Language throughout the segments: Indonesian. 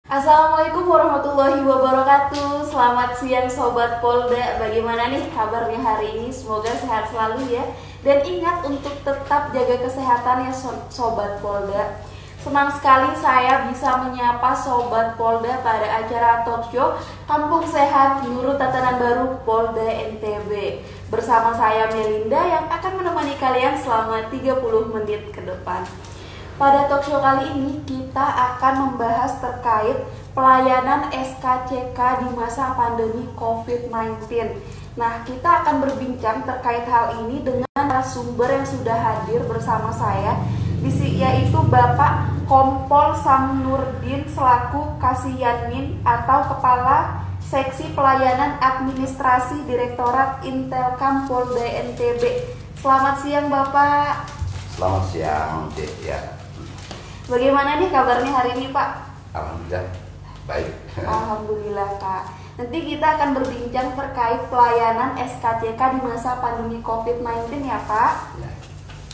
Assalamualaikum warahmatullahi wabarakatuh. Selamat siang Sobat Polda. Bagaimana nih kabarnya hari ini? Semoga sehat selalu ya. Dan ingat untuk tetap jaga kesehatan ya Sobat Polda. Senang sekali saya bisa menyapa Sobat Polda pada acara talk show Kampung Sehat Nurut Tatanan Baru Polda NTB. Bersama saya Melinda yang akan menemani kalian selama 30 menit ke depan. Pada talk show kali ini kita akan membahas terkait pelayanan SKCK di masa pandemi COVID-19. Nah, kita akan berbincang terkait hal ini dengan narasumber yang sudah hadir bersama saya, yaitu Bapak Kompol Samnurdin selaku Kasiyanmin atau Kepala Seksi Pelayanan Administrasi Direktorat Intelkam Polda NTB. Selamat siang Bapak. Selamat siang, Dek ya. Bagaimana nih kabarnya hari ini Pak? Alhamdulillah baik. Alhamdulillah Kak. Nanti kita akan berbincang terkait pelayanan SKCK di masa pandemi COVID-19 ya Pak. Ya.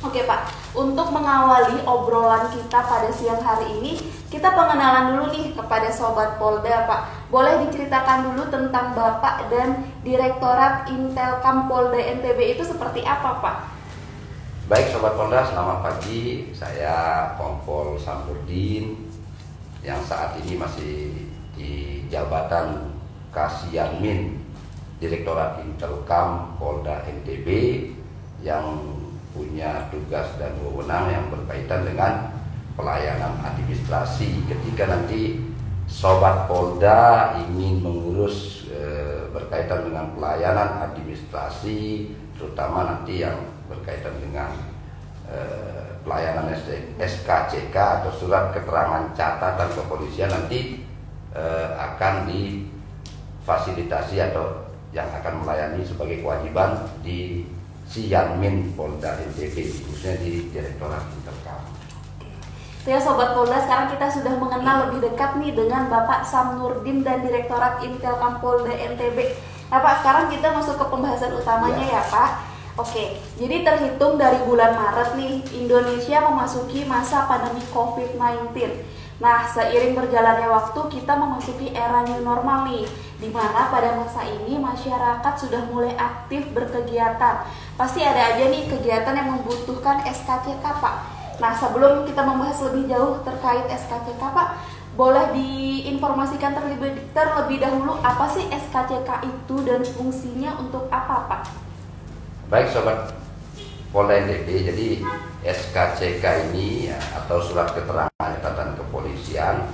Oke Pak, untuk mengawali obrolan kita pada siang hari ini, kita pengenalan dulu nih kepada Sobat Polda Pak. Boleh diceritakan dulu tentang Bapak dan Direktorat Intelkam Polda NTB itu seperti apa Pak? Baik Sobat Polda, selamat pagi. Saya Kompol Samnurdin yang saat ini masih di jabatan Kasiyanmin Direktorat Intelkam Polda NTB yang punya tugas dan wewenang yang berkaitan dengan pelayanan administrasi. Ketika nanti Sobat Polda ingin mengurus berkaitan dengan pelayanan administrasi, terutama nanti yang berkaitan dengan pelayanan SKCK atau surat keterangan catatan kepolisian, nanti akan difasilitasi atau yang akan melayani sebagai kewajiban di Siyanmin Polda NTB, khususnya di Direktorat Intelkam. Ya Sobat Polda, sekarang kita sudah mengenal lebih dekat nih dengan Bapak Samnurdin dan Direktorat Intelkam Polda NTB. Nah Pak, sekarang kita masuk ke pembahasan utamanya ya Pak. Oke, jadi terhitung dari bulan Maret nih, Indonesia memasuki masa pandemi COVID-19. Nah, seiring berjalannya waktu, kita memasuki era new normal nih, di mana pada masa ini masyarakat sudah mulai aktif berkegiatan. Pasti ada aja nih kegiatan yang membutuhkan SKCK, Pak. Nah, sebelum kita membahas lebih jauh terkait SKCK, Pak, boleh diinformasikan terlebih dahulu apa sih SKCK itu dan fungsinya untuk apa, Pak? Baik Sobat Polda NTB, jadi SKCK ini ya, atau surat keterangan catatan kepolisian,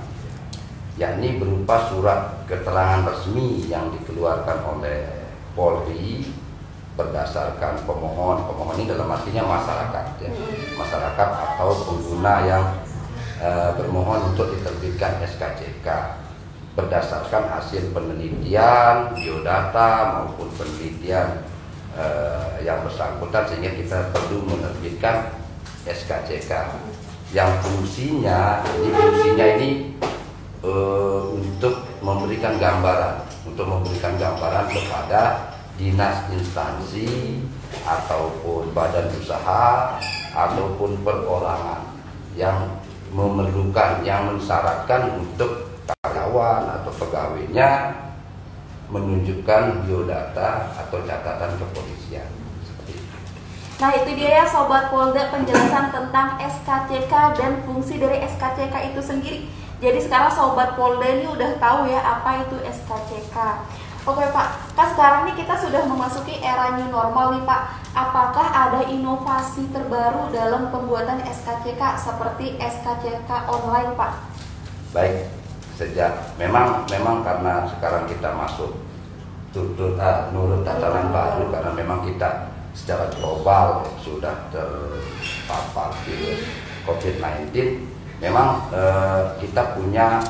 yakni berupa surat keterangan resmi yang dikeluarkan oleh Polri berdasarkan pemohon ini dalam artinya masyarakat ya, masyarakat atau pengguna yang bermohon untuk diterbitkan SKCK berdasarkan hasil penelitian biodata maupun penelitian yang bersangkutan, sehingga kita perlu menerbitkan SKCK yang fungsinya ini untuk memberikan gambaran kepada dinas instansi ataupun badan usaha ataupun perorangan yang memerlukan, yang mensyaratkan untuk karyawan atau pegawainya menunjukkan biodata atau catatan kepolisian seperti itu. Nah itu dia ya Sobat Polda, penjelasan tentang SKCK dan fungsi dari SKCK itu sendiri. Jadi sekarang Sobat Polda ini udah tahu ya apa itu SKCK. Oke Pak, kan sekarang nih kita sudah memasuki era new normal nih Pak. Apakah ada inovasi terbaru dalam pembuatan SKCK seperti SKCK online Pak? Baik. Memang karena sekarang kita masuk nurut tatanan baru, karena memang kita secara global sudah terpapar virus COVID-19, memang kita punya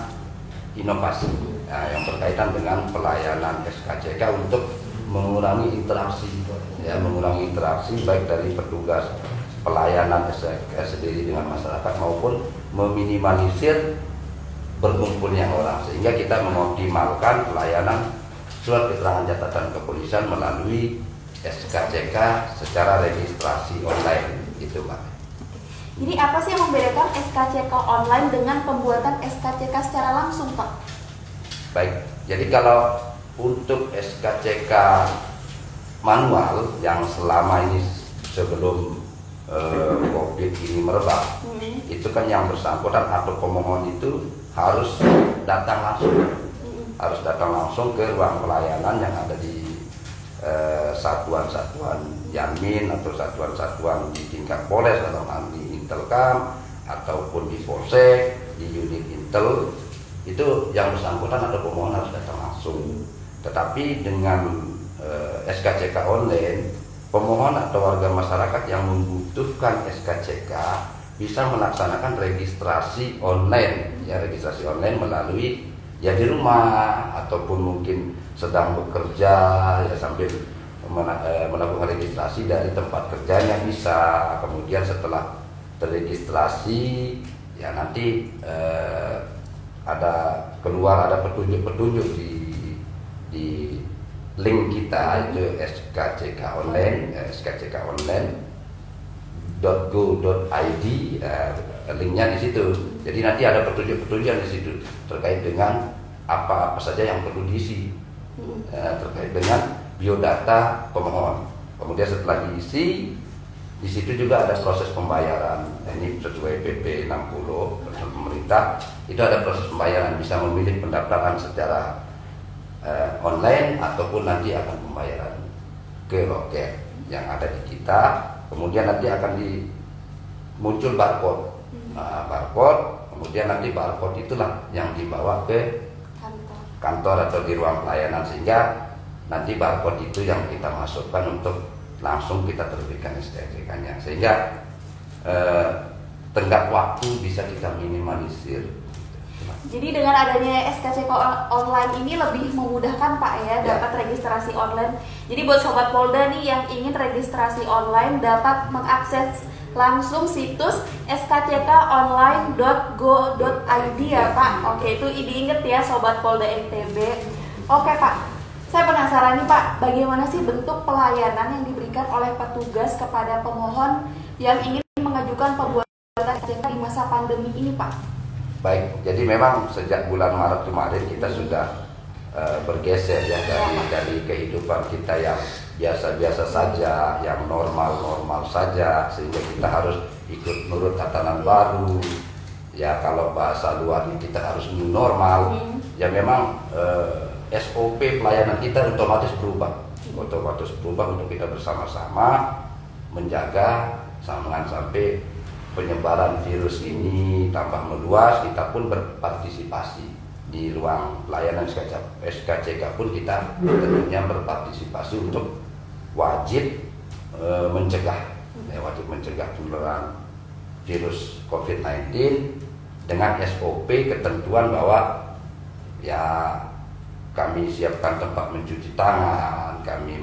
inovasi yang berkaitan dengan pelayanan SKCK untuk mengurangi interaksi baik dari petugas pelayanan SKCK sendiri dengan masyarakat maupun meminimalisir berkumpulnya orang, sehingga kita mengoptimalkan pelayanan surat keterangan catatan kepolisian melalui SKCK secara registrasi online itu Pak. Jadi apa sih yang membedakan SKCK online dengan pembuatan SKCK secara langsung, Pak? Baik, jadi kalau untuk SKCK manual yang selama ini sebelum COVID ini merebak, itu kan yang bersangkutan atau pemohon itu harus datang langsung ke ruang pelayanan yang ada di satuan-satuan Yamin atau satuan-satuan di tingkat Polres dalam hal ini Intelkam ataupun di Polsek, di unit Intel, itu yang bersangkutan atau pemohon harus datang langsung. Tetapi dengan SKCK online, pemohon atau warga masyarakat yang membutuhkan SKCK bisa melaksanakan registrasi online, ya registrasi online melalui ya di rumah ataupun mungkin sedang bekerja ya sambil melakukan registrasi dari tempat kerjanya bisa. Kemudian setelah terregistrasi ya nanti ada petunjuk-petunjuk di link kita itu SKCK online.go.id, linknya di situ. Jadi nanti ada petunjuk-petunjuk di situ terkait dengan apa saja yang perlu diisi terkait dengan biodata pemohon. Kemudian setelah diisi, di situ juga ada proses pembayaran. Ini sesuai PP 60 pemerintah, itu ada proses pembayaran, bisa memilih pendaftaran secara online ataupun nanti akan pembayaran ke loket yang ada di kita. Kemudian nanti akan muncul barcode, kemudian nanti barcode itulah yang dibawa ke kantor atau di ruang pelayanan, sehingga nanti barcode itu yang kita masukkan untuk langsung kita terbitkan SKCK-nya, sehingga tenggat waktu bisa kita minimalisir. Jadi dengan adanya SKCK online ini lebih memudahkan Pak ya, dapat registrasi online. Jadi buat Sobat Polda nih yang ingin registrasi online dapat mengakses langsung situs skckonline.go.id ya Pak. Oke, itu diinget ya Sobat Polda NTB. Oke Pak, saya penasaran nih Pak, bagaimana sih bentuk pelayanan yang diberikan oleh petugas kepada pemohon yang ingin mengajukan pembuatan SKCK di masa pandemi ini Pak? Baik, jadi memang sejak bulan Maret kemarin kita sudah bergeser ya dari kehidupan kita yang biasa-biasa saja, yang normal-normal saja, sehingga kita harus ikut nurut tatanan baru. Ya kalau bahasa luarnya kita harus new normal. Ya memang SOP pelayanan kita otomatis berubah untuk kita bersama-sama menjaga jangan sampai penyebaran virus ini tambah meluas. Kita pun berpartisipasi di ruang pelayanan SKCK pun kita tentunya berpartisipasi untuk wajib mencegah penularan virus COVID-19 dengan SOP ketentuan bahwa ya kami siapkan tempat mencuci tangan, kami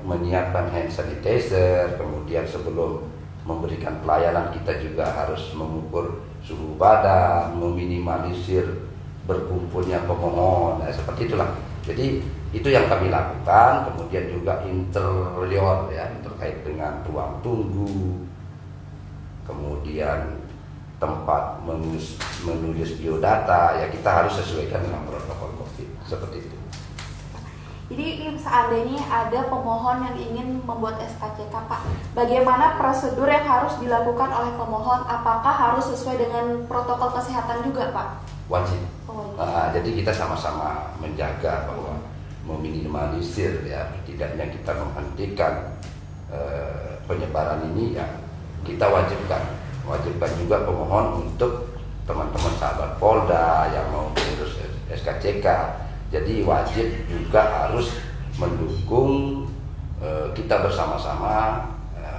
menyiapkan hand sanitizer, kemudian sebelum memberikan pelayanan kita juga harus mengukur suhu badan, meminimalisir berkumpulnya pemohon, seperti itulah. Jadi itu yang kami lakukan. Kemudian juga interior ya terkait dengan ruang tunggu, kemudian tempat menulis biodata ya kita harus sesuaikan dengan protokol COVID seperti itu. Jadi seandainya ada pemohon yang ingin membuat SKCK Pak, bagaimana prosedur yang harus dilakukan oleh pemohon? Apakah harus sesuai dengan protokol kesehatan juga Pak? Wajib. Jadi kita sama-sama menjaga bahwa meminimalisir ya tidaknya kita menghentikan penyebaran ini ya kita wajibkan juga pemohon untuk teman-teman sahabat Polda yang mau mengurus SKCK. Jadi wajib juga harus mendukung kita bersama-sama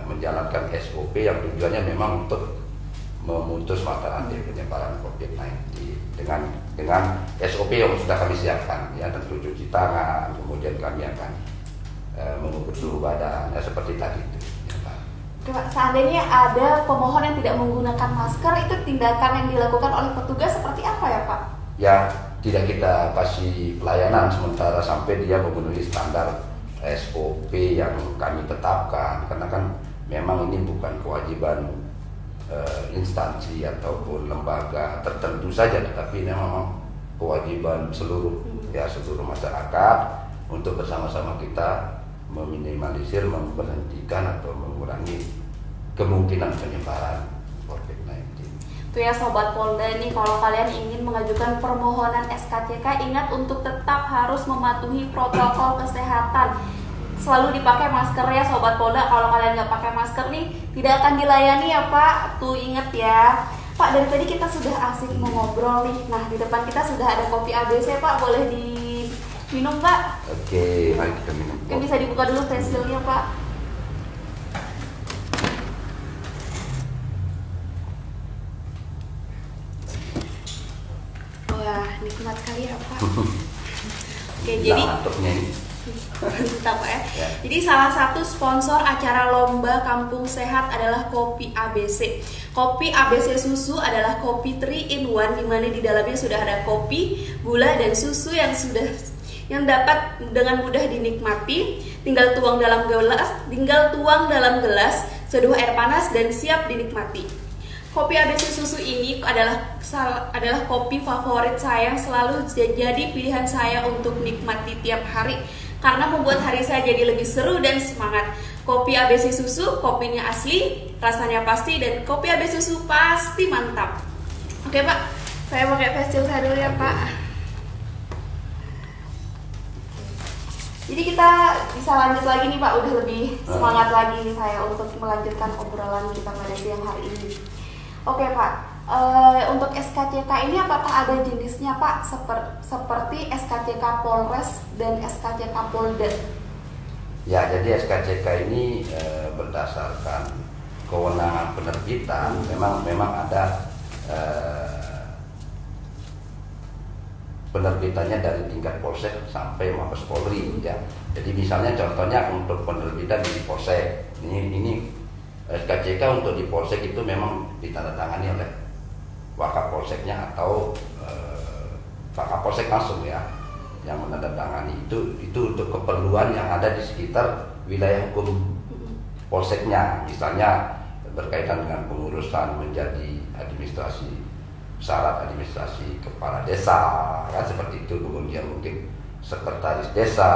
menjalankan SOP yang tujuannya memang untuk memutus mata rantai penyebaran COVID-19 dengan SOP yang sudah kami siapkan ya, tentu cuci tangan, kemudian kami akan mengukur suhu badan ya, seperti tadi itu ya, Pak. Pak, seandainya ada pemohon yang tidak menggunakan masker, itu tindakan yang dilakukan oleh petugas seperti apa ya Pak? Ya tidak kita kasih pelayanan sementara sampai dia memenuhi standar SOP yang kami tetapkan, karena kan memang ini bukan kewajiban instansi ataupun lembaga tertentu saja, tetapi ini memang kewajiban seluruh masyarakat untuk bersama-sama kita meminimalisir, memberhentikan atau mengurangi kemungkinan penyebaran COVID-19. Itu ya Sobat Polda nih, kalau kalian ingin mengajukan permohonan SKCK, ingat untuk tetap harus mematuhi protokol kesehatan. Selalu dipakai masker ya Sobat Polda. Kalau kalian nggak pakai masker nih, tidak akan dilayani ya Pak. Tuh inget ya Pak, dari tadi kita sudah asik mengobrol nih. Nah, di depan kita sudah ada kopi ABC Pak, boleh diminum Pak? Oke, mari kita minum. Mungkin bisa dibuka dulu face shield-nya Pak. Wah, nikmat sekali ya Pak. Oke, jadi Entah Pak ya. Jadi salah satu sponsor acara lomba Kampung Sehat adalah Kopi ABC. Kopi ABC Susu adalah kopi 3 in 1, di mana di dalamnya sudah ada kopi, gula dan susu yang dapat dengan mudah dinikmati. Tinggal tuang dalam gelas, seduh air panas dan siap dinikmati. Kopi ABC Susu ini adalah kopi favorit saya yang selalu jadi pilihan saya untuk nikmati tiap hari, karena membuat hari saya jadi lebih seru dan semangat. Kopi ABC Susu, kopinya asli, rasanya pasti, dan kopi ABC Susu pasti mantap. Oke Pak, saya pakai face shield saya dulu ya Pak. Jadi kita bisa lanjut lagi nih Pak, udah lebih semangat lagi nih saya untuk melanjutkan obrolan kita pada siang hari ini. Oke Pak, untuk SKCK ini apakah ada jenisnya Pak, seperti SKCK Polres dan SKCK Polda? Ya, jadi SKCK ini berdasarkan kewenangan penerbitan, memang ada penerbitannya dari tingkat Polsek sampai Mabes Polri ya. Jadi misalnya contohnya untuk penerbitan di Polsek, ini SKCK untuk di Polsek itu memang ditandatangani oleh Wakapolseknya atau Wakapolsek langsung ya, yang menandatangani itu untuk keperluan yang ada di sekitar wilayah hukum Polseknya, misalnya berkaitan dengan pengurusan menjadi syarat administrasi kepala desa kan, seperti itu. Kemudian mungkin sekretaris desa,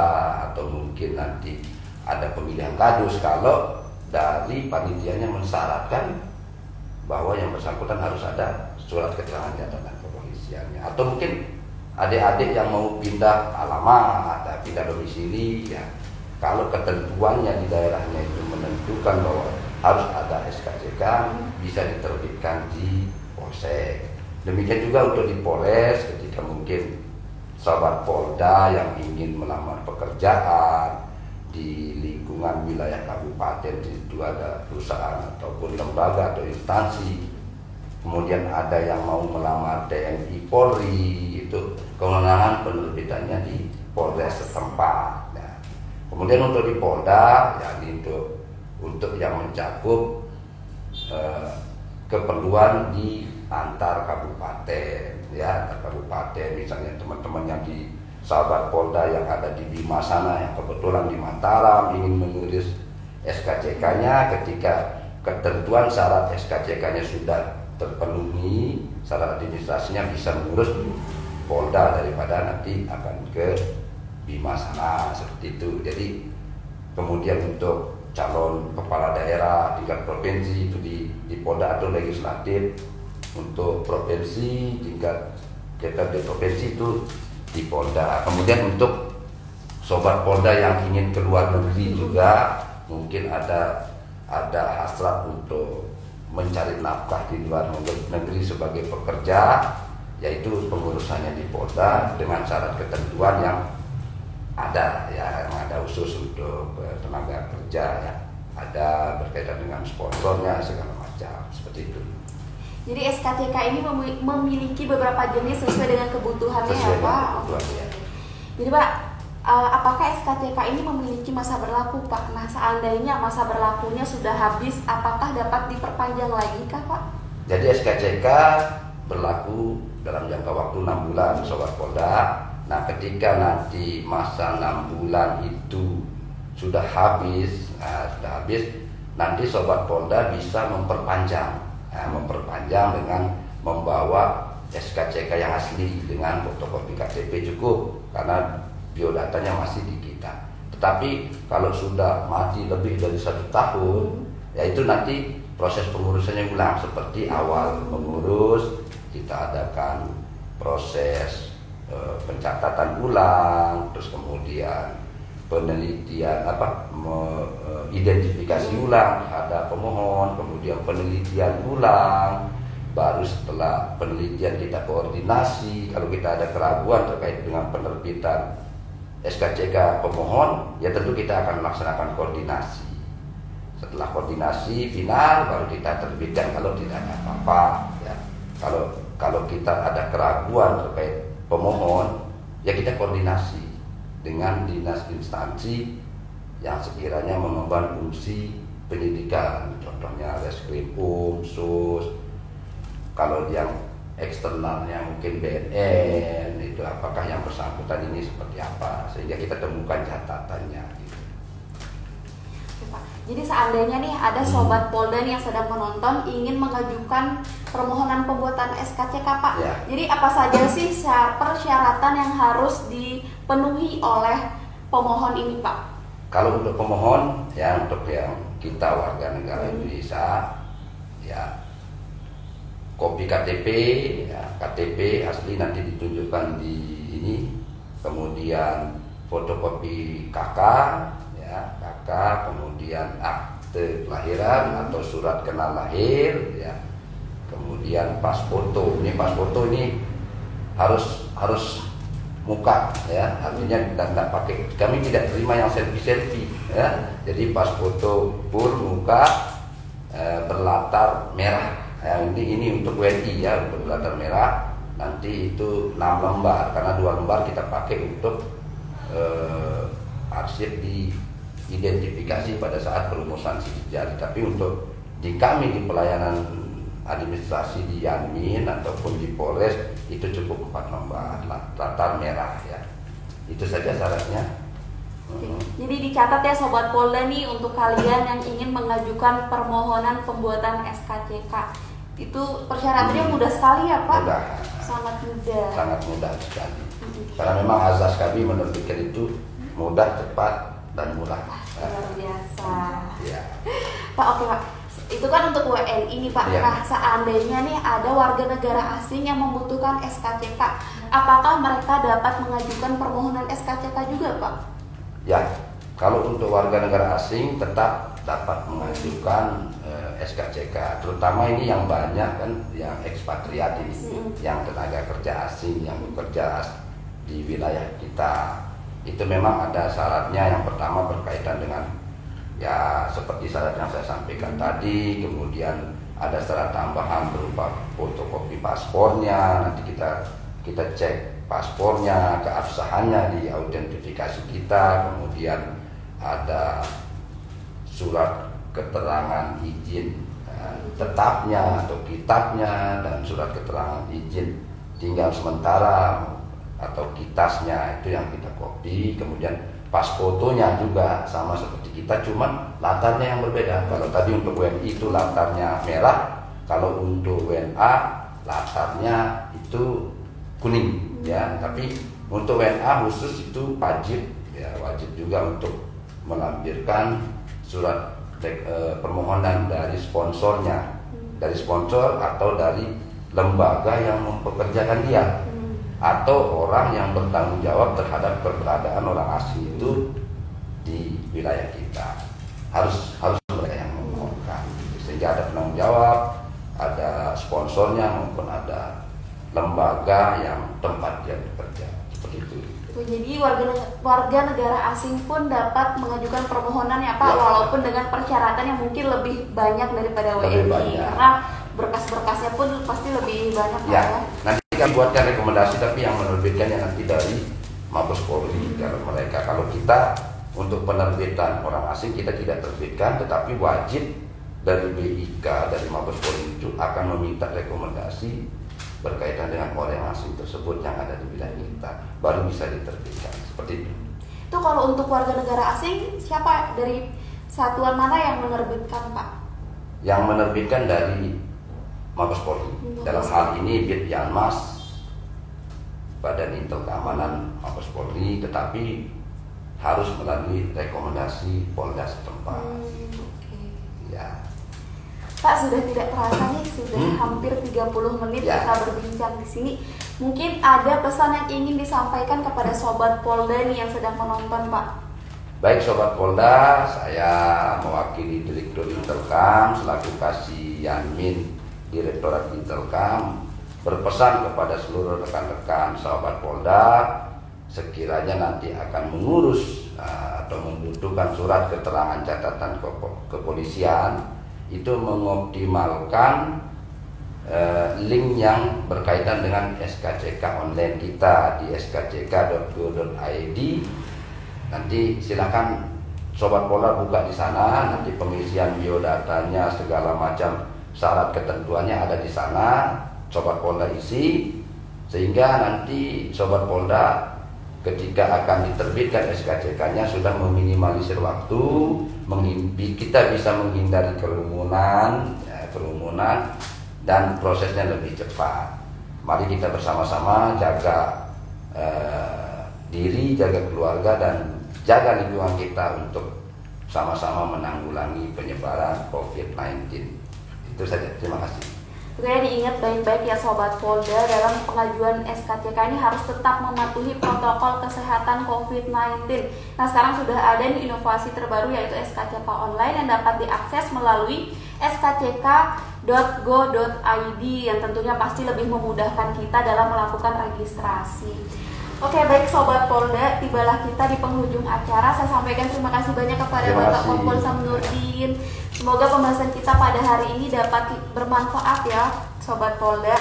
atau mungkin nanti ada pemilihan kadus kalau dari panitianya mensyaratkan bahwa yang bersangkutan harus ada surat keterangan catatan kepolisiannya, atau mungkin adik-adik yang mau pindah alamat atau pindah domisili ya, kalau ketentuannya di daerahnya itu menentukan bahwa harus ada SKCK, bisa diterbitkan di Polsek. Demikian juga untuk di Polres, ketika mungkin Sobat Polda yang ingin melamar pekerjaan di lingkungan wilayah kabupaten, di situ ada perusahaan ataupun lembaga atau instansi, kemudian ada yang mau melamar TNI Polri, itu kewenangan penerbitannya di Polres setempat. Nah, kemudian untuk di Polda, ya ini untuk yang mencakup keperluan di antar kabupaten, ya antar kabupaten, misalnya teman-teman yang di Sahabat Polda yang ada di Bima sana, yang kebetulan di Mataram ingin mengurus SKCK-nya, ketika ketentuan syarat SKCK-nya sudah terpenuhi, syarat administrasinya bisa mengurus di Polda daripada nanti akan ke Bima sana, seperti itu. Jadi kemudian untuk calon kepala daerah tingkat provinsi itu di Polda atau legislatif, untuk provinsi tingkat DPRD provinsi itu di Polda. Kemudian untuk Sobat Polda yang ingin keluar negeri juga mungkin ada hasrat untuk mencari nafkah di luar negeri sebagai pekerja, yaitu pengurusannya di Polda dengan syarat ketentuan yang ada ya, yang ada khusus untuk tenaga kerja ya, ada berkaitan dengan sponsornya segala macam, seperti itu. Jadi SKCK ini memiliki beberapa jenis sesuai dengan kebutuhannya ya Pak. Ya. Jadi Pak, apakah SKCK ini memiliki masa berlaku Pak? Nah, seandainya masa berlakunya sudah habis, apakah dapat diperpanjang lagi kah Pak? Jadi SKCK berlaku dalam jangka waktu 6 bulan Sobat Polda. Nah, ketika nanti masa 6 bulan itu sudah habis, nanti Sobat Polda bisa memperpanjang Nah, memperpanjang dengan membawa SKCK yang asli dengan fotokopi KTP cukup karena biodatanya masih di kita. Tetapi kalau sudah mati lebih dari 1 tahun, ya itu nanti proses pengurusannya ulang seperti awal mengurus, kita adakan proses pencatatan ulang, terus kemudian penelitian identifikasi ulang ada pemohon, kemudian penelitian ulang, baru setelah penelitian kita koordinasi. Kalau kita ada keraguan terkait dengan penerbitan SKCK pemohon, ya tentu kita akan melaksanakan koordinasi. Setelah koordinasi final baru kita terbitkan kalau tidak ada apa-apa. Ya. Kalau kita ada keraguan terkait pemohon, ya kita koordinasi dengan dinas instansi yang sekiranya mengemban fungsi penyidikan, contohnya Reskrim SUS. Kalau yang eksternalnya mungkin BNN, itu apakah yang bersangkutan ini seperti apa, sehingga kita temukan catatannya gitu. Oke, Pak. Jadi seandainya nih ada sobat Polda yang sedang menonton ingin mengajukan permohonan pembuatan SKCK, Pak. Ya. Jadi apa saja sih persyaratan yang harus dipenuhi oleh pemohon ini, Pak? Kalau untuk pemohon, ya untuk yang kita warga negara Indonesia, ya kopi KTP, ya, KTP asli nanti ditunjukkan di ini, kemudian fotokopi KK, ya KK, kemudian akte kelahiran atau surat kenal lahir, ya, kemudian pas foto. Ini pas foto ini harus muka, ya, artinya tidak pakai. Kami tidak terima yang selfie, ya. Jadi pas foto pun muka berlatar merah. Ya, ini untuk WNI, ya, untuk berlatar merah. Nanti itu 6 lembar karena 2 lembar kita pakai untuk arsip di identifikasi pada saat perumusan sidik jari. Tapi untuk di kami di pelayanan administrasi di Yanmin ataupun di Polres itu cukup 4 lembar latar merah, ya. Itu saja syaratnya. Jadi dicatat ya Sobat Polda nih untuk kalian yang ingin mengajukan permohonan pembuatan SKCK. Itu persyaratannya mudah sekali ya Pak? Mudah. Sangat mudah. Sangat mudah sekali. Karena memang azas kami menerbitkan itu mudah, cepat, dan murah. Luar biasa. Ya. Pak, oke Pak. Itu kan untuk WNI nih Pak. Ya. Nah, seandainya nih ada warga negara asing yang membutuhkan SKCK, apakah mereka dapat mengajukan permohonan SKCK juga Pak? Ya, kalau untuk warga negara asing tetap dapat mengajukan SKCK, terutama ini yang banyak kan yang ekspatriat ini, yang tenaga kerja asing yang bekerja di wilayah kita. Itu memang ada syaratnya. Yang pertama berkaitan dengan ya seperti syarat yang saya sampaikan tadi, kemudian ada syarat tambahan berupa fotokopi paspornya. Nanti kita cek paspornya, keabsahannya di autentifikasi kita, kemudian ada surat keterangan izin tetapnya atau kitabnya, dan surat keterangan izin tinggal sementara atau kitasnya, itu yang kita copy. Kemudian pas fotonya juga sama seperti kita, cuman latarnya yang berbeda. Kalau tadi untuk WNI itu latarnya merah, kalau untuk WNA latarnya itu kuning, ya. Tapi untuk WNA khusus itu wajib, ya, wajib juga untuk melampirkan surat permohonan dari sponsornya, dari sponsor atau dari lembaga yang mempekerjakan dia, atau orang yang bertanggung jawab terhadap keberadaan orang asing itu di wilayah kita. Harus mereka yang memohonkan, sehingga ada penanggung jawab, ada sponsornya maupun ada lembaga yang tempat dia bekerja, seperti itu. Jadi warga negara asing pun dapat mengajukan permohonan ya Pak, ya, walaupun dengan persyaratan yang mungkin lebih banyak daripada WNI, karena berkas-berkasnya pun pasti lebih banyak Pak, ya. Ya. Nanti kita buatkan rekomendasi, tapi yang menerbitkannya nanti dari Mabes Polri. Kalau kita untuk penerbitan orang asing kita tidak terbitkan, tetapi wajib dari BIK, dari Mabes Polri itu akan meminta rekomendasi berkaitan dengan orang asing tersebut yang ada di wilayah kita, baru bisa diterbitkan, seperti itu. Itu kalau untuk warga negara asing, siapa dari satuan mana yang menerbitkan Pak? Yang menerbitkan dari Mabes Polri. Dalam hal ini Bityanmas, Badan Intel Keamanan Mabes Polri, tetapi harus melalui rekomendasi Polda setempat. Ya. Pak, sudah tidak terasa nih, sudah hampir 30 menit kita berbincang di sini. Mungkin ada pesan yang ingin disampaikan kepada Sobat Polda nih yang sedang menonton, Pak. Baik Sobat Polda, saya mewakili Direktur Intelkam selaku Kasih Yanmin Direktorat Intelkam berpesan kepada seluruh rekan-rekan Sobat Polda, sekiranya nanti akan mengurus atau membutuhkan surat keterangan catatan kepolisian, itu mengoptimalkan link yang berkaitan dengan SKCK online kita di skck.go.id. Nanti silakan Sobat Polda buka di sana, nanti pengisian biodatanya segala macam syarat ketentuannya ada di sana, Sobat Polda isi, sehingga nanti Sobat Polda ketika akan diterbitkan SKCK-nya sudah meminimalisir waktu, kita bisa menghindari kerumunan dan prosesnya lebih cepat. Mari kita bersama-sama jaga diri, jaga keluarga, dan jaga lingkungan kita untuk sama-sama menanggulangi penyebaran COVID-19. Itu saja, terima kasih. Oke, diingat baik-baik ya Sobat Polda, dalam pengajuan SKCK ini harus tetap mematuhi protokol kesehatan COVID-19. Nah, sekarang sudah ada nih inovasi terbaru yaitu SKCK online yang dapat diakses melalui skck.go.id yang tentunya pasti lebih memudahkan kita dalam melakukan registrasi. Oke, baik Sobat Polda, tibalah kita di penghujung acara. Saya sampaikan terima kasih banyak kepada Bapak Kompol Samnurdin. Semoga pembahasan kita pada hari ini dapat bermanfaat ya Sobat Polda.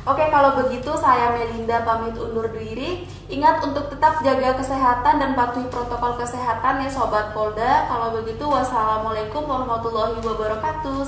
Oke, kalau begitu saya Melinda pamit undur diri. Ingat untuk tetap jaga kesehatan dan patuhi protokol kesehatan ya Sobat Polda. Kalau begitu wassalamualaikum warahmatullahi wabarakatuh.